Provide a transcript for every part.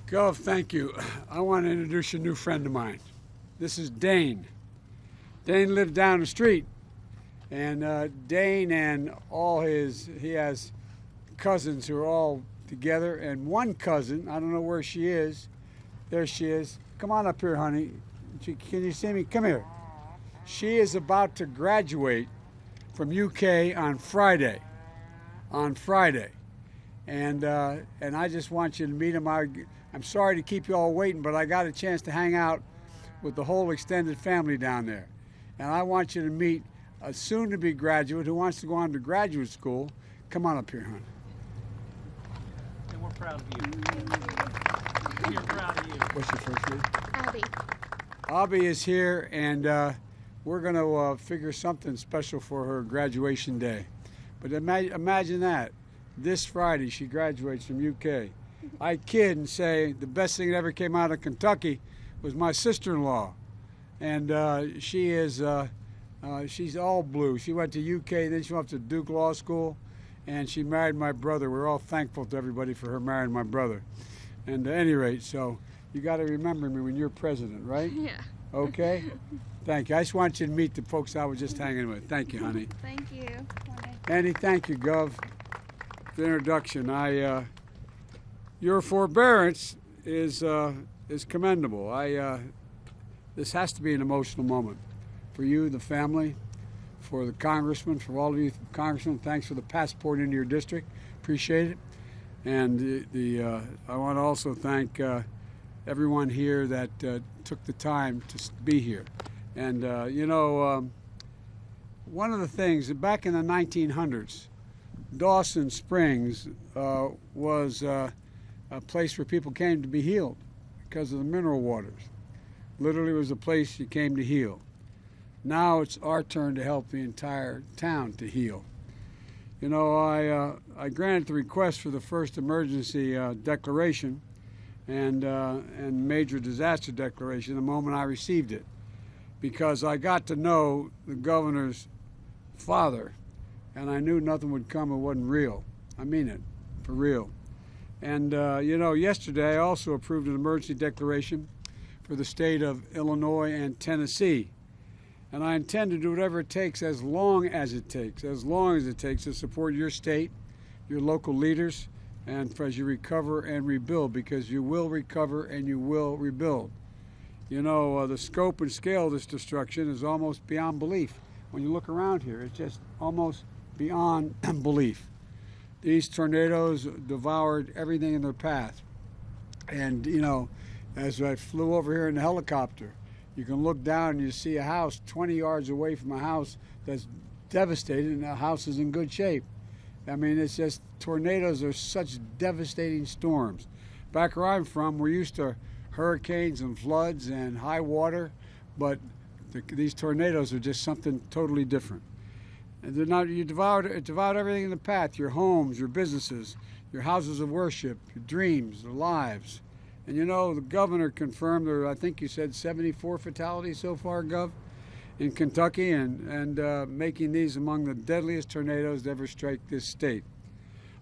Gov, thank you. I want to introduce you a new friend of mine. This is Dane. Dane lived down the street, and Dane and he has cousins who are all together, and one cousin, I don't know where she is. There she is. Come on up here, honey. Can you see me? Come here. She is about to graduate from UK on Friday. And I just want you to meet him. I'm sorry to keep you all waiting, but I got a chance to hang out with the whole extended family down there. And I want you to meet a soon-to-be graduate who wants to go on to graduate school. Come on up here, honey. And we're proud of you. We're proud of you. What's your first name? Abby. Abby is here, and we're going to figure something special for her graduation day. But imagine that. This Friday, she graduates from UK. I kid and say the best thing that ever came out of Kentucky was my sister-in-law. And she's all blue. She went to UK, then she went to Duke Law School, and she married my brother. We're all thankful to everybody for her marrying my brother. And at any rate, so you got to remember me when you're president, right? Yeah. Okay? Thank you. I just want you to meet the folks I was just hanging with. Thank you, honey. Thank you. Andy, thank you, Gov. The introduction. Your forbearance is commendable. This has to be an emotional moment for you, the family, for the congressman, for all of you congressmen. Thanks for the passport into your district. Appreciate it. And I want to also thank everyone here that took the time to be here. And one of the things back in the 1900s, Dawson Springs was a place where people came to be healed because of the mineral waters. Literally, it was a place you came to heal. Now it's our turn to help the entire town to heal. You know, I granted the request for the first emergency declaration and major disaster declaration the moment I received it, because I got to know the governor's father, and I knew nothing would come that wasn't real. I mean it, for real. And yesterday I also approved an emergency declaration for the state of Illinois and Tennessee. And I intend to do whatever it takes, as long as it takes to support your state, your local leaders, and as you recover and rebuild, because you will recover and you will rebuild. You know, the scope and scale of this destruction is almost beyond belief. When you look around here, it's just almost beyond belief. These tornadoes devoured everything in their path. And, you know, as I flew over here in the helicopter, you can look down and you see a house 20 yards away from a house that's devastated, and the house is in good shape. I mean, it's just, tornadoes are such devastating storms. Back where I'm from, we're used to hurricanes and floods and high water, but these tornadoes are just something totally different. And they're not, it devoured everything in the path, your homes, your businesses, your houses of worship, your dreams, your lives. And you know, the governor confirmed there, I think you said 74 fatalities so far, Gov, in Kentucky, and making these among the deadliest tornadoes to ever strike this state.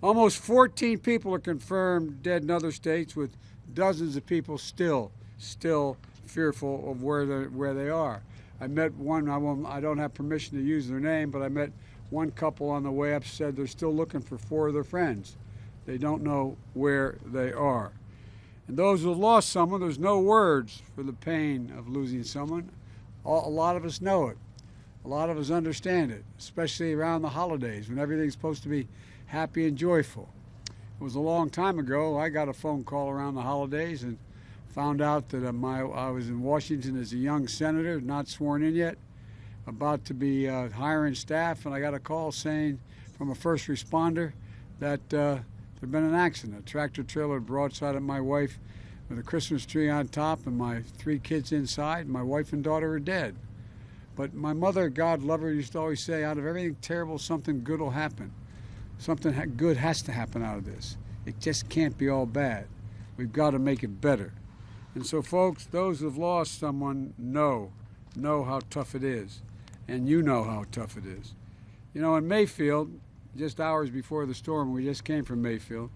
Almost 14 people are confirmed dead in other states, with dozens of people still fearful of where they are. I met one, I don't have permission to use their name, but I met one couple on the way up, said they're still looking for 4 of their friends. They don't know where they are. And those who have lost someone, there's no words for the pain of losing someone. A lot of us know it. A lot of us understand it, especially around the holidays when everything's supposed to be happy and joyful. It was a long time ago. I got a phone call around the holidays and found out that I was in Washington as a young senator, not sworn in yet, about to be hiring staff, and I got a call saying from a first responder that there'd been an accident. A tractor trailer broadside at my wife with a Christmas tree on top and my 3 kids inside. My wife and daughter are dead. But my mother, God love her, used to always say, out of everything terrible, something good will happen. Something good has to happen out of this. It just can't be all bad. We've got to make it better. And so, folks, those who have lost someone know how tough it is. And you know how tough it is. You know, in Mayfield, just hours before the storm, we just came from Mayfield,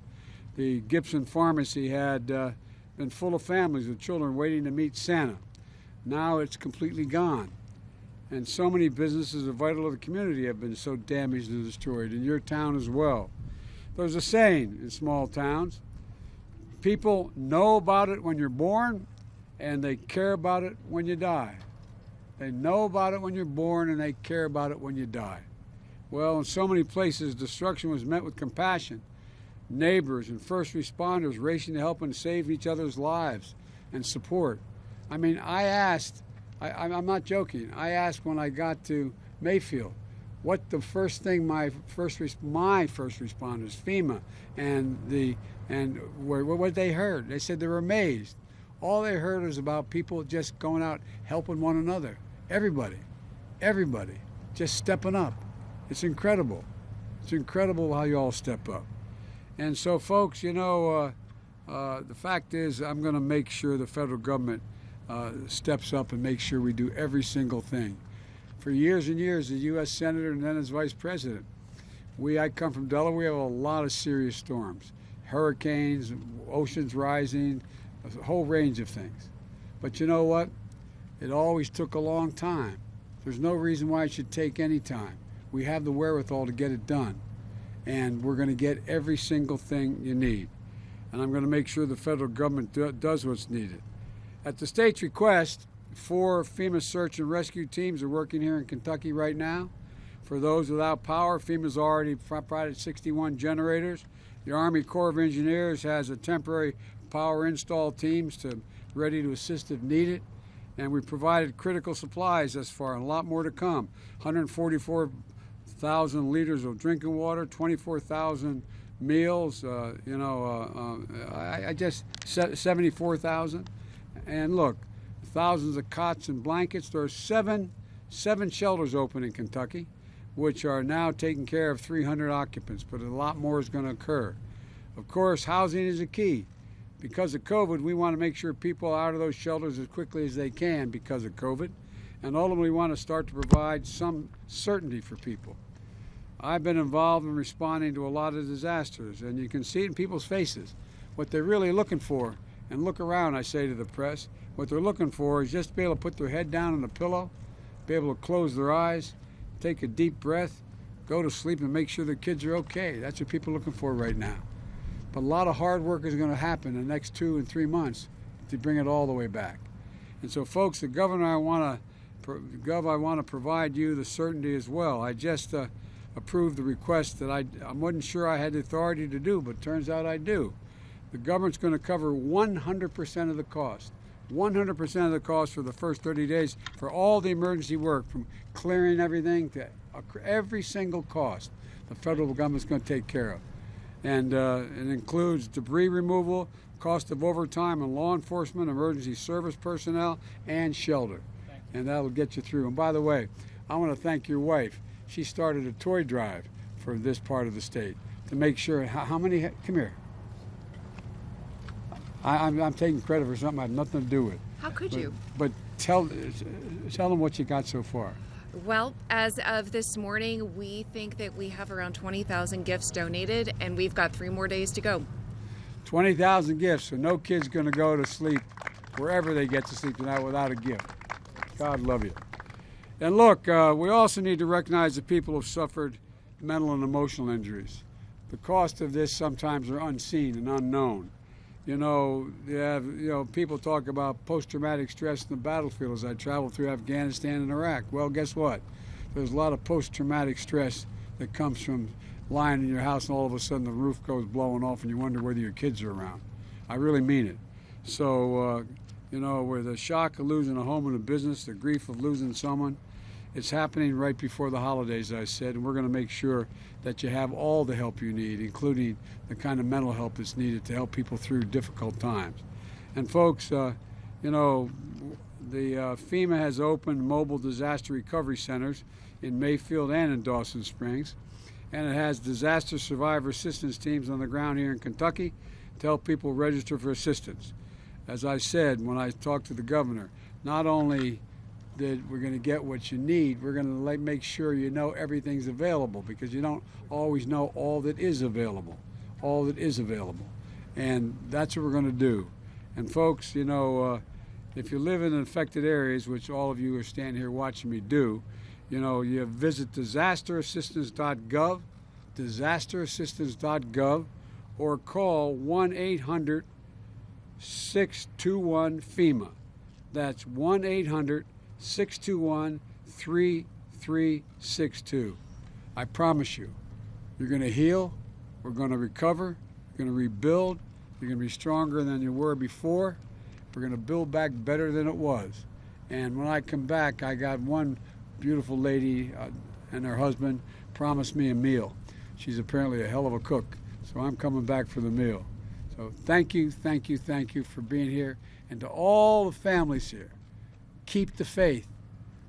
the Gibson Pharmacy had been full of families with children waiting to meet Santa. Now it's completely gone. And so many businesses that are vital to the community have been so damaged and destroyed, in your town as well. There's a saying in small towns, people know about it when you're born, and they care about it when you die. They know about it when you're born, and they care about it when you die. Well, in so many places, destruction was met with compassion. Neighbors and first responders racing to help and save each other's lives and support. I mean, I'm not joking. I asked when I got to Mayfield, what the first thing my first responders, FEMA, and what they heard. They said they were amazed. All they heard was about people just going out helping one another. Everybody, just stepping up. It's incredible. It's incredible how you all step up. And so, folks, you know, the fact is, I'm going to make sure the federal government steps up and makes sure we do every single thing. For years and years, as U.S. Senator and then as Vice President, I come from Delaware, we have a lot of serious storms, hurricanes, oceans rising, a whole range of things. But you know what? It always took a long time. There's no reason why it should take any time. We have the wherewithal to get it done. And we're going to get every single thing you need. And I'm going to make sure the federal government does what's needed. At the state's request, 4 FEMA search and rescue teams are working here in Kentucky right now. For those without power, FEMA's already provided 61 generators. The Army Corps of Engineers has a temporary power install teams ready to assist if needed. And we provided critical supplies thus far, and a lot more to come. 144,000 liters of drinking water, 24,000 meals, I just 74,000. And look, thousands of cots and blankets. There are seven shelters open in Kentucky, which are now taking care of 300 occupants, but a lot more is going to occur. Of course, housing is a key. Because of COVID, we want to make sure people are out of those shelters as quickly as they can because of COVID, and ultimately want to start to provide some certainty for people. I've been involved in responding to a lot of disasters, and you can see it in people's faces. What they're really looking for, and look around, I say to the press, what they're looking for is just to be able to put their head down on a pillow, be able to close their eyes, take a deep breath, go to sleep, and make sure their kids are okay. That's what people are looking for right now. But a lot of hard work is going to happen in the next 2 and 3 months to bring it all the way back. And so, folks, the Governor, I want to provide you the certainty as well. I just approved the request that I wasn't sure I had the authority to do, but it turns out I do. The government's going to cover 100% of the cost. 100% of the cost for the first 30 days for all the emergency work, from clearing everything to every single cost the federal government's going to take care of. And it includes debris removal, cost of overtime and law enforcement, emergency service personnel, and shelter. And that'll get you through. And by the way, I want to thank your wife. She started a toy drive for this part of the state to make sure, how many, come here. I'm taking credit for something I have nothing to do with. How could you? But tell them what you got so far. Well, as of this morning, we think that we have around 20,000 gifts donated, and we've got 3 more days to go. 20,000 gifts, so no kid's going to go to sleep wherever they get to sleep tonight without a gift. God love you. And look, we also need to recognize the people who have suffered mental and emotional injuries. The cost of this sometimes are unseen and unknown. People talk about post-traumatic stress in the battlefield as I travel through Afghanistan and Iraq. Well, guess what? There's a lot of post-traumatic stress that comes from lying in your house and all of a sudden the roof goes blowing off and you wonder whether your kids are around. I really mean it. So, with the shock of losing a home and a business, the grief of losing someone, it's happening right before the holidays, as I said, and we're going to make sure that you have all the help you need, including the kind of mental help that's needed to help people through difficult times. And folks, the FEMA has opened mobile disaster recovery centers in Mayfield and in Dawson Springs, and it has disaster survivor assistance teams on the ground here in Kentucky to help people register for assistance. As I said when I talked to the governor, not only that we're going to get what you need, we're going to make sure you know everything's available, because you don't always know all that is available. And that's what we're going to do. And folks, you know, if you live in affected areas, which all of you are standing here watching me do, you know, you visit disasterassistance.gov, disasterassistance.gov, or call 1-800-621-FEMA. That's 1-800-621-3362. I promise you, you're going to heal, we're going to recover, you're going to rebuild, you're going to be stronger than you were before. We're going to build back better than it was. And when I come back, I got one beautiful lady and her husband promised me a meal. She's apparently a hell of a cook, so I'm coming back for the meal. So thank you for being here. And to all the families here, keep the faith.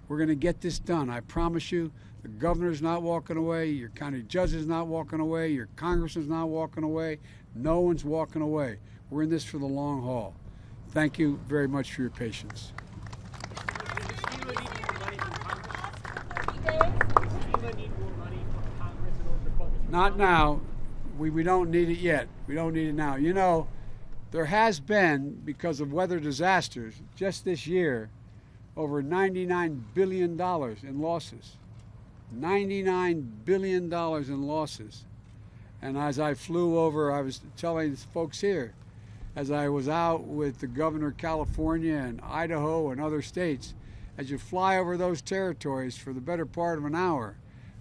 We're going to get this done. I promise you, the governor's not walking away, your county judge is not walking away, your congressman's not walking away, no one's walking away. We're in this for the long haul. Thank you very much for your patience. Not now. We don't need it yet. We don't need it now. You know, there has been, because of weather disasters, just this year, over $99 billion in losses. $99 billion in losses. And as I flew over, I was telling folks here, as I was out with the governor of California and Idaho and other states, as you fly over those territories for the better part of an hour,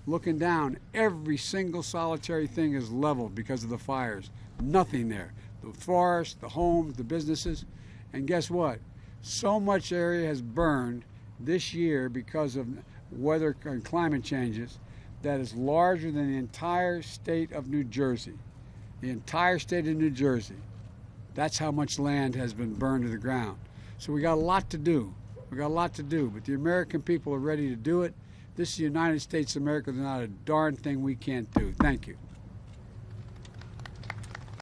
looking down, every single solitary thing is leveled because of the fires. Nothing there. The forest, the homes, the businesses. And guess what? So much area has burned this year because of weather and climate changes that is larger than the entire state of New Jersey. The entire state of New Jersey. That's how much land has been burned to the ground. So we got a lot to do. We got a lot to do, but the American people are ready to do it. This is the United States of America. There's not a darn thing we can't do. Thank you.